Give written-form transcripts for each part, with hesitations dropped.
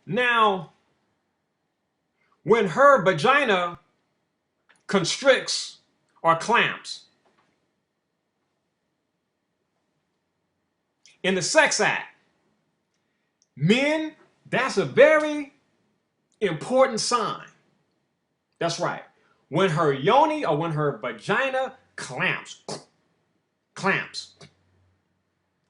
Now, when her vagina constricts or clamps in the sex act, men, that's a very important sign. That's right. When her yoni or when her vagina clamps, clamps,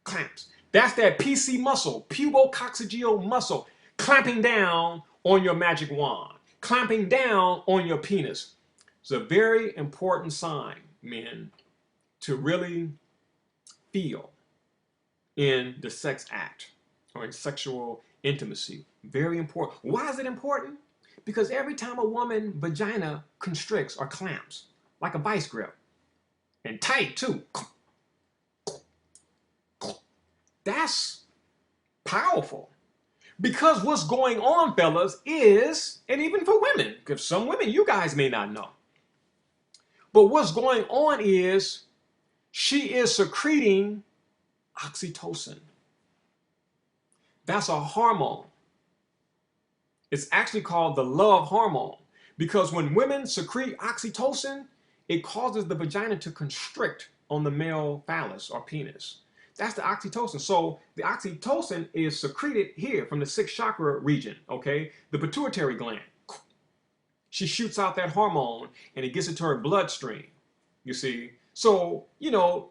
clamps. That's that PC muscle, pubococcygeal muscle, clamping down on your magic wand, clamping down on your penis. It's a very important sign, men, to really feel in the sex act or in sexual intimacy. Very important. Why is it important? Because every time a woman vagina constricts or clamps, like a vice grip, and tight too, that's powerful. Because what's going on, fellas, is, and even for women, because some women you guys may not know, but what's going on is she is secreting oxytocin. That's a hormone. It's actually called the love hormone because when women secrete oxytocin, it causes the vagina to constrict on the male phallus or penis. That's the oxytocin. So the oxytocin is secreted here from the sixth chakra region, okay? The pituitary gland. She shoots out that hormone and it gets into her bloodstream, you see? So,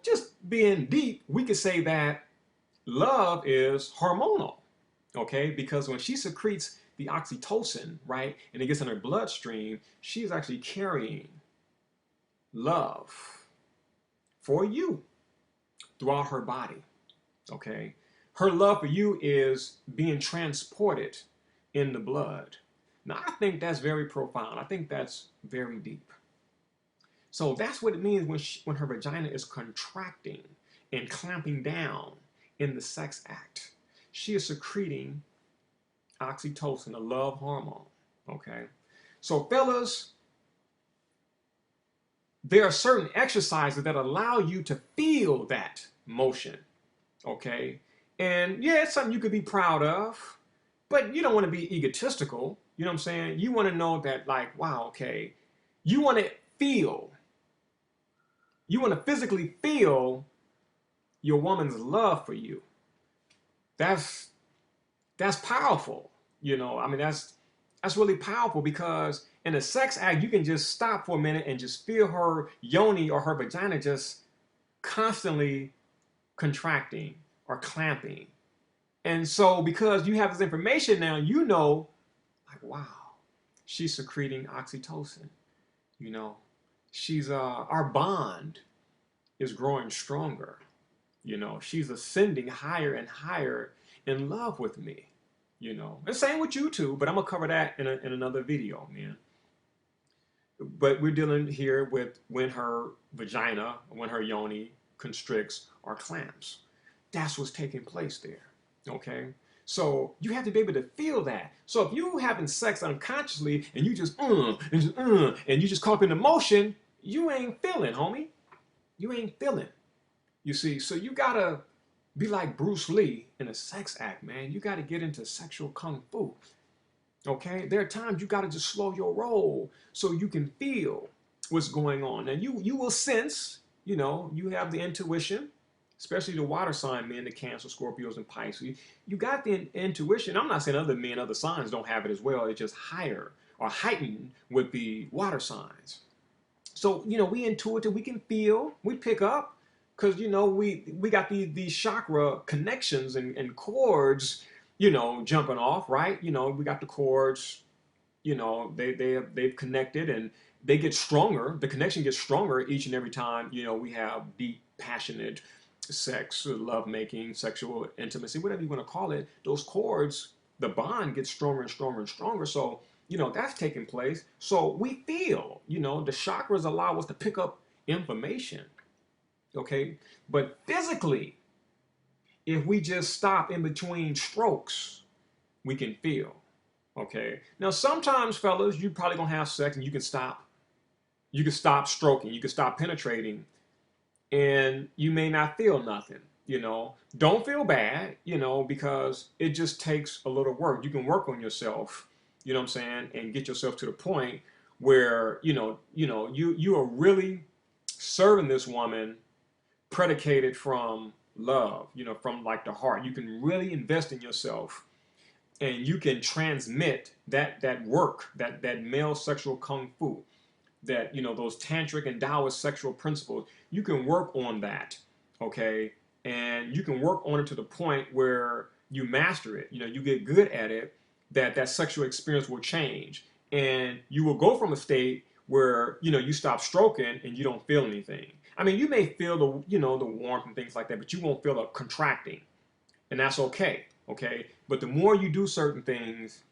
just being deep, we could say that love is hormonal, okay? Because when she secretes the oxytocin, right, and it gets in her bloodstream, she's actually carrying love for you throughout her body, okay? Her love for you is being transported in the blood. Now, I think that's very profound. I think that's very deep. So that's what it means when her vagina is contracting and clamping down in the sex act. She is secreting oxytocin, a love hormone, okay? So fellas, there are certain exercises that allow you to feel that motion, okay? And yeah, it's something you could be proud of, but you don't want to be egotistical, you know what I'm saying? You want to know that, like, wow, okay, you want to feel, you want to physically feel your woman's love for you. That's powerful. I mean, that's really powerful because in a sex act, you can just stop for a minute and just feel her yoni or her vagina just constantly contracting or clamping. And so because you have this information now, like, wow, she's secreting oxytocin. She's our bond is growing stronger. She's ascending higher and higher in love with me. The same with you too, but I'm gonna cover that in another video, man. But we're dealing here with when her vagina, when her yoni constricts or clamps. That's what's taking place there, okay? So you have to be able to feel that. So if you're having sex unconsciously and you just and you just caught up in emotion, you ain't feeling, homie. You ain't feeling. You see, so you gotta be like Bruce Lee in a sex act, man. You gotta get into sexual kung fu. Okay? There are times you gotta just slow your roll so you can feel what's going on. And you will sense, you have the intuition, especially the water sign men, the Cancer, Scorpios, and Pisces. You got the intuition. I'm not saying other men, other signs don't have it as well. It's just higher or heightened with the water signs. So, we intuitive, we can feel, we pick up, because we got these chakra connections and cords, jumping off, right? We got the cords, they've connected and they get stronger. The connection gets stronger each and every time, we have deep, passionate sex, love making, sexual intimacy, whatever you want to call it. Those cords, the bond gets stronger and stronger and stronger. So that's taking place. So we feel, the chakras allow us to pick up information. Okay, but physically, if we just stop in between strokes, we can feel. Okay, now sometimes, fellas, you probably gonna have sex and you can stop. You can stop stroking, you can stop penetrating, and you may not feel nothing. You know, don't feel bad, you know, because it just takes a little work. You can work on yourself, you know what I'm saying, and get yourself to the point where, you are really serving this woman predicated from love, from like the heart. You can really invest in yourself and you can transmit that work, that male sexual kung fu, that those tantric and Taoist sexual principles. You can work on that, okay, and you can work on it to the point where you master it. You get good at it. That sexual experience will change, and you will go from a state where you stop stroking and you don't feel anything. I mean, you may feel the warmth and things like that, but you won't feel a contracting, and that's okay. Okay, but the more you do certain things,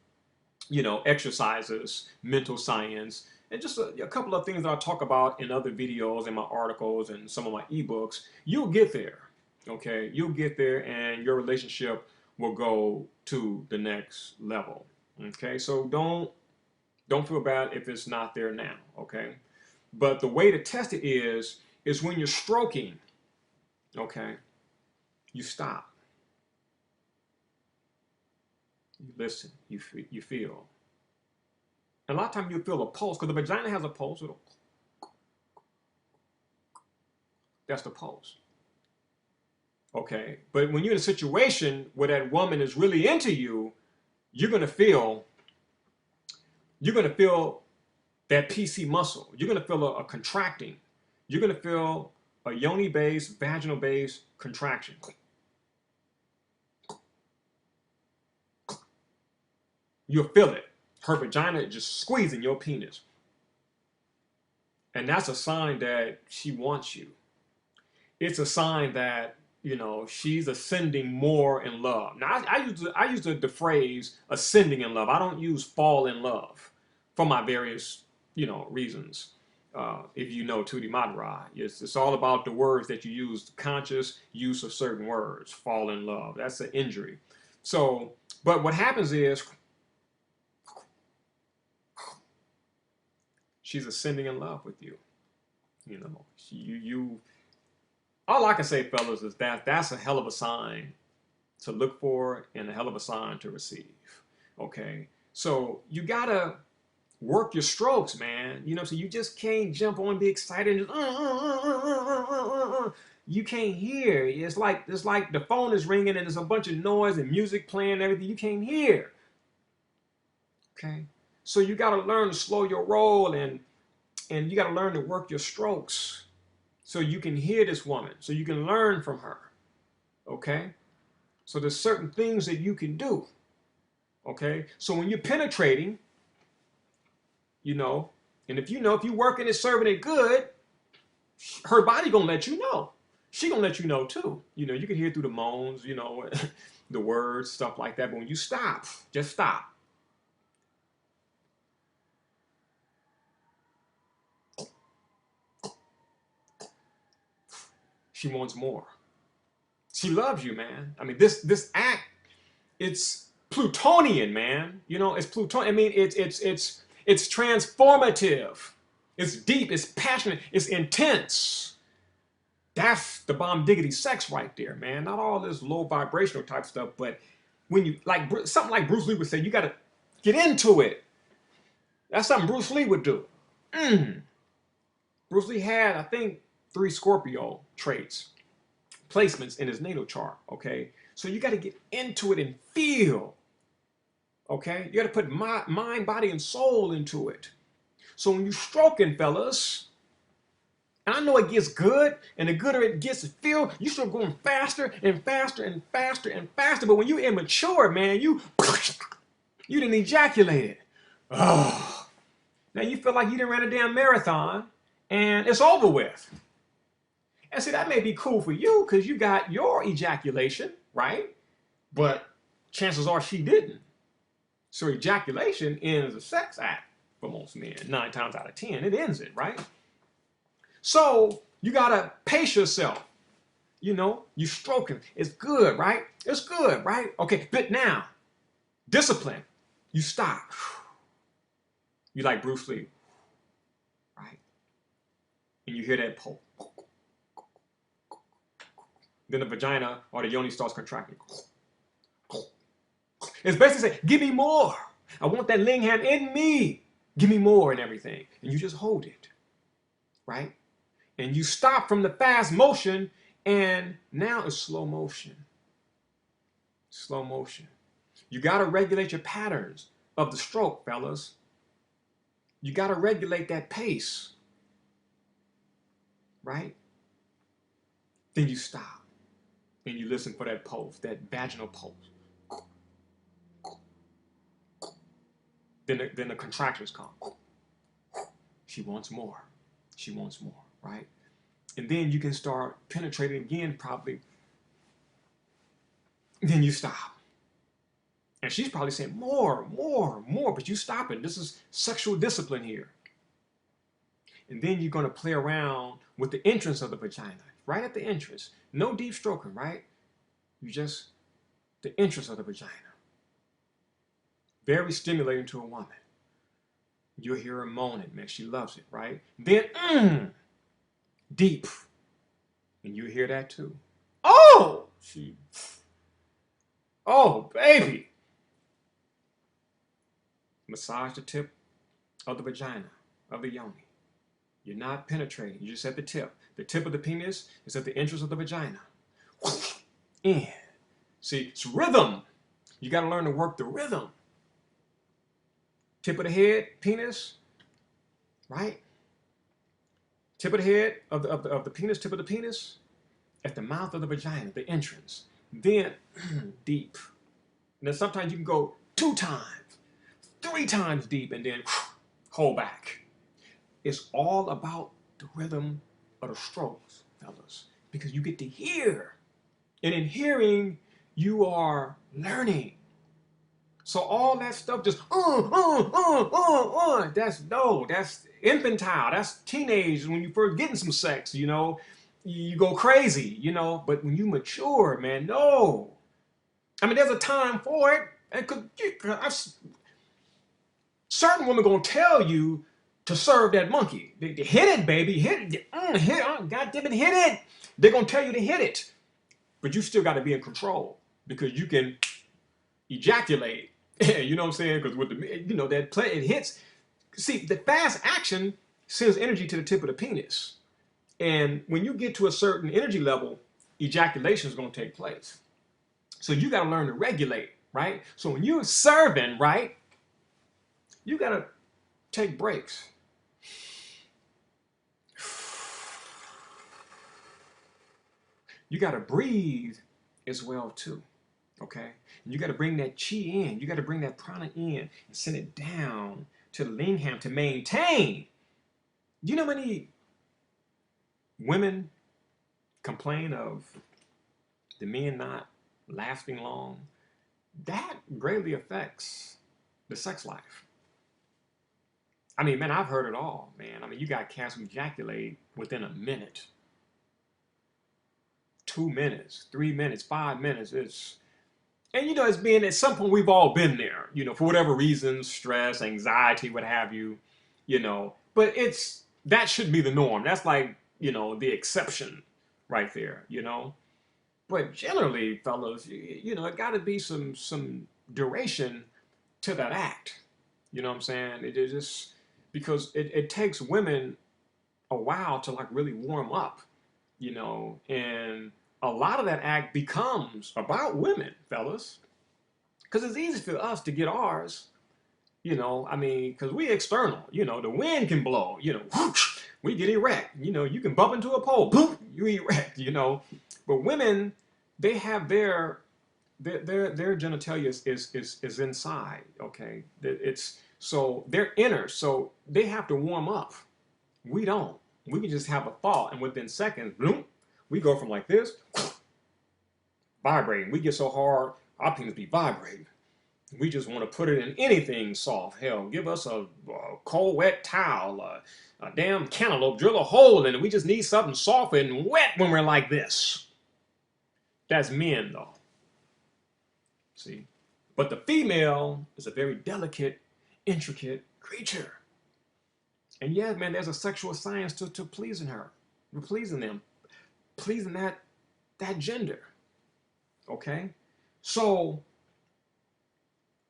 exercises, mental science, and just a couple of things that I talk about in other videos, in my articles, and some of my ebooks, you'll get there. Okay, you'll get there, and your relationship will go to the next level. Okay, so don't feel bad if it's not there now. Okay, but the way to test it is when you're stroking. Okay, you stop, you listen, you feel. And a lot of times you feel a pulse because the vagina has a pulse. That's the pulse. Okay. But when you're in a situation where that woman is really into you, you're gonna feel that PC muscle. You're gonna feel a contracting. You're gonna feel a yoni base, vaginal base contraction. You'll feel it. Her vagina is just squeezing your penis. And that's a sign that she wants you. It's a sign that she's ascending more in love. Now I use the phrase ascending in love. I don't use fall in love for my various reasons. If you know Djehuty Ma'at-ra, it's all about the words that you use, the conscious use of certain words. Fall in love. That's an injury. So, but what happens is she's ascending in love with you. You all I can say, fellas, is that that's a hell of a sign to look for and a hell of a sign to receive. Okay, so you gotta work your strokes, man. So you just can't jump on, be excited, and just. You can't hear. It's like the phone is ringing and there's a bunch of noise and music playing and everything. You can't hear. Okay, so you gotta learn to slow your roll and you gotta learn to work your strokes so you can hear this woman, so you can learn from her. Okay, so there's certain things that you can do. Okay, so when you're penetrating, and if you're working and serving it good, her body gonna let you know. She gonna let you know too. You can hear through the moans, the words, stuff like that. But when you stop, just stop. She wants more. She loves you, man. I mean, this act, it's Plutonian, man. It's Plutonian. I mean, it's transformative. It's deep. It's passionate. It's intense. That's the bomb diggity sex right there, man. Not all this low vibrational type stuff, but when you like something like Bruce Lee would say, you got to get into it. That's something Bruce Lee would do. Bruce Lee had, I think, 3 Scorpio traits, placements in his natal chart. Okay, so you got to get into it and feel. Okay, you got to put mind, body, and soul into it. So when you're stroking, fellas, and I know it gets good, and the gooder it gets to feel, you start going faster and faster and faster and faster. But when you immature, man, you didn't ejaculate it. Oh, now you feel like you didn't run a damn marathon, and it's over with. And see, that may be cool for you because you got your ejaculation, right? But chances are she didn't. So ejaculation ends a sex act for most men. 9 times out of 10, it ends it, right? So you gotta pace yourself. You stroking. It's good, right? It's good, right? Okay, but now, discipline. You stop. You like Bruce Lee, right? And you hear that pull. Then the vagina or the yoni starts contracting. It's basically saying, give me more. I want that lingam in me. Give me more and everything. And you just hold it, right? And you stop from the fast motion, and now it's slow motion. Slow motion. You got to regulate your patterns of the stroke, fellas. You got to regulate that pace, right? Then you stop and you listen for that pulse, that vaginal pulse. Then the contractions come. She wants more. She wants more, right? And then you can start penetrating again, probably. Then you stop. And she's probably saying, more, more, more, but you stop it. This is sexual discipline here. And then you're going to play around with the entrance of the vagina, right at the entrance. No deep stroking, right? You just, the entrance of the vagina. Very stimulating to a woman. You'll hear her moaning, man. She loves it, right? Then, deep. And you hear that too. Oh, oh, baby. Massage the tip of the vagina, of the yoni. You're not penetrating. You're just at the tip. The tip of the penis is at the entrance of the vagina. In. See, it's rhythm. You got to learn to work the rhythm. Tip of the head, penis, right? Tip of the head of the penis, tip of the penis, at the mouth of the vagina, the entrance. Then deep. And then sometimes you can go 2 times, 3 times deep, and then hold back. It's all about the rhythm of the strokes, fellas, because you get to hear. And in hearing, you are learning. So all that stuff just, that's infantile. That's teenage when you first getting some sex, you know. You go crazy, you know. But when you mature, man, no. I mean, there's a time for it. And certain women gonna tell you to serve that monkey. They hit it, baby. Hit it. Hit it. God damn it, hit it. They're gonna tell you to hit it. But you still got to be in control because you can ejaculate. You know what I'm saying? Because with the, you know, that play, it hits. See, the fast action sends energy to the tip of the penis. And when you get to a certain energy level, ejaculation is going to take place. So you got to learn to regulate, right? So when you're serving, right, you got to take breaks. You got to breathe as well, too. Okay? And you got to bring that chi in. You got to bring that prana in and send it down to the lingam to maintain. Do you know how many women complain of the men not lasting long? That greatly affects the sex life. I mean, man, I've heard it all, man. I mean, you got cats who ejaculate within a minute. 2 minutes, 3 minutes, 5 minutes. And you know, it's been, at some point we've all been there, you know, for whatever reasons, stress, anxiety, what have you, you know. But that should be the norm. That's like, you know, the exception right there, you know. But generally, fellas, you know, it got to be some duration to that act. You know what I'm saying? It just, because it takes women a while to like really warm up, you know, and a lot of that act becomes about women, fellas, because it's easy for us to get ours, you know. I mean, because we external, you know, the wind can blow, you know, whoosh, we get erect, you know, you can bump into a pole, boom, you erect, you know. But women, they have their genitalia is inside, okay. It's so they're inner, so they have to warm up. We don't. We can just have a thought, and within seconds, boom, we go from like this, vibrating. We get so hard, our penis be vibrating. We just want to put it in anything soft. Hell, give us a cold, wet towel, a damn cantaloupe, drill a hole in it. We just need something soft and wet when we're like this. That's men, though. See? But the female is a very delicate, intricate creature. And yeah, man, there's a sexual science to pleasing her. We're pleasing them. Pleasing that that gender. Okay? So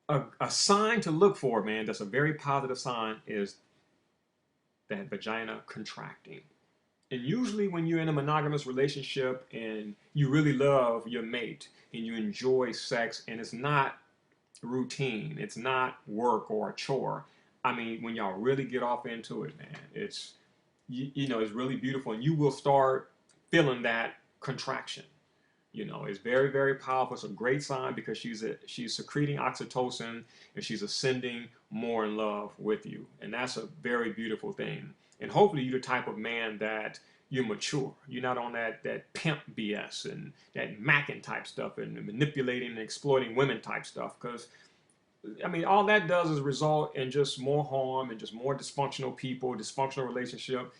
a sign to look for, man, that's a very positive sign is that vagina contracting. And usually when you're in a monogamous relationship and you really love your mate and you enjoy sex and it's not routine, it's not work or a chore. I mean, when y'all really get off into it, man, it's it's really beautiful and you will start feeling that contraction. It's very, very powerful. It's a great sign because she's secreting oxytocin and she's ascending more in love with you. And that's a very beautiful thing. And hopefully you're the type of man that you're mature. You're not on that pimp BS and that macking type stuff and manipulating and exploiting women type stuff. Because, I mean, all that does is result in just more harm and just more dysfunctional people, dysfunctional relationship.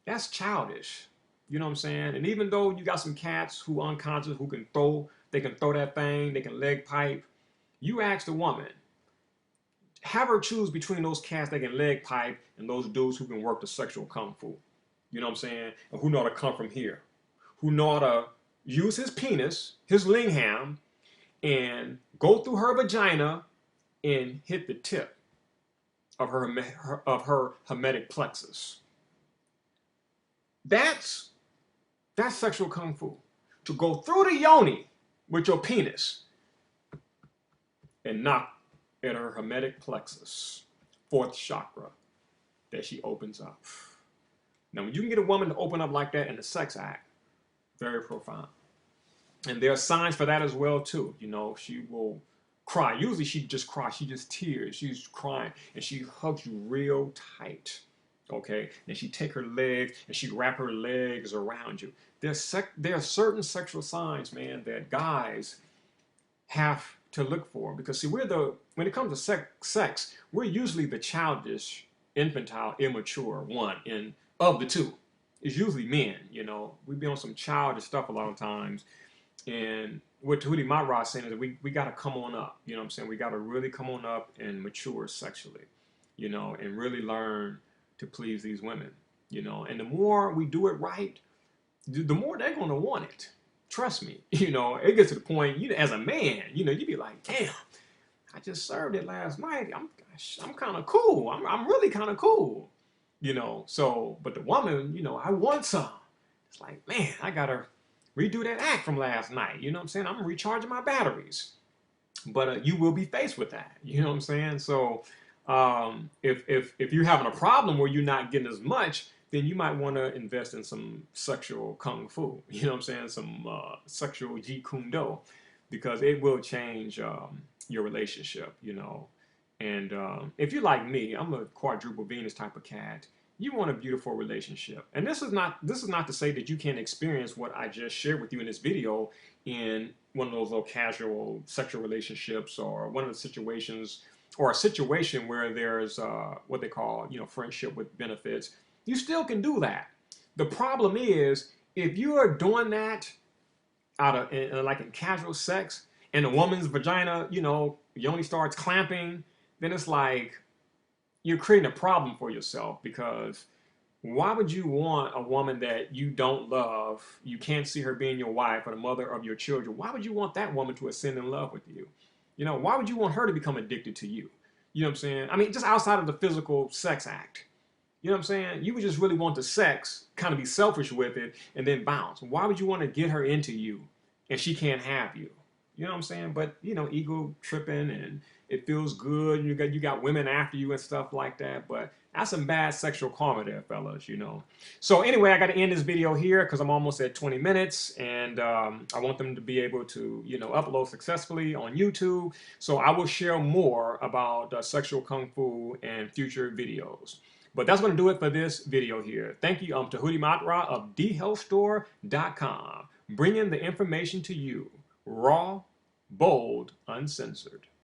That's childish. You know what I'm saying? And even though you got some cats who are unconscious, they can throw that thing, they can leg pipe. You ask the woman, have her choose between those cats that can leg pipe and those dudes who can work the sexual kung fu. You know what I'm saying? And who know how to come from here. Who know how to use his penis, his lingham, and go through her vagina and hit the tip of her hermetic plexus. That's sexual kung fu. To go through the yoni with your penis and knock at her hermetic plexus, fourth chakra, that she opens up. Now, when you can get a woman to open up like that in the sex act, very profound. And there are signs for that as well, too. She will cry. Usually she just cries. She just tears. She's crying. And she hugs you real tight. Okay? And she take her legs and she wrap her legs around you. There are certain sexual signs, man, that guys have to look for. Because, see, when it comes to sex, we're usually the childish, infantile, immature one of the two. It's usually men, We be on some childish stuff a lot of times. And what Djehuty Ma'at-ra is saying is that we got to come on up. You know what I'm saying? We got to really come on up and mature sexually, and really learn to please these women, And the more we do it right, the more they're going to want it. Trust me. It gets to the point, as a man, you'd be like, damn, I just served it last night. I'm kind of cool. I'm really kind of cool, So, but the woman, I want some. It's like, man, I got to redo that act from last night. You know what I'm saying? I'm recharging my batteries. But you will be faced with that. You know what I'm saying? So if you're having a problem where you're not getting as much, then you might want to invest in some sexual kung fu. You know what I'm saying? Some sexual jeet kune do, because it will change your relationship. And if you're like me, I'm a quadruple Venus type of cat. You want a beautiful relationship. And this is not to say that you can't experience what I just shared with you in this video in one of those little casual sexual relationships, or one of the situations, or a situation where there's what they call, friendship with benefits. You still can do that. The problem is, if you are doing that like in casual sex, and a woman's vagina, yoni starts clamping, then it's like, you're creating a problem for yourself. Because why would you want a woman that you don't love, you can't see her being your wife or the mother of your children? Why would you want that woman to ascend in love with you? Why would you want her to become addicted to you? You know what I'm saying? I mean, just outside of the physical sex act. You know what I'm saying? You would just really want the sex, kind of be selfish with it, and then bounce. Why would you want to get her into you and she can't have you? You know what I'm saying? But, ego tripping, and it feels good. You got women after you and stuff like that. But that's some bad sexual karma there, fellas, So anyway, I got to end this video here because I'm almost at 20 minutes. And I want them to be able to, upload successfully on YouTube. So I will share more about sexual kung fu in future videos. But that's going to do it for this video here. Thank you, Djehuty Ma'at-ra of thehealthstore.com, bringing the information to you raw, bold, uncensored.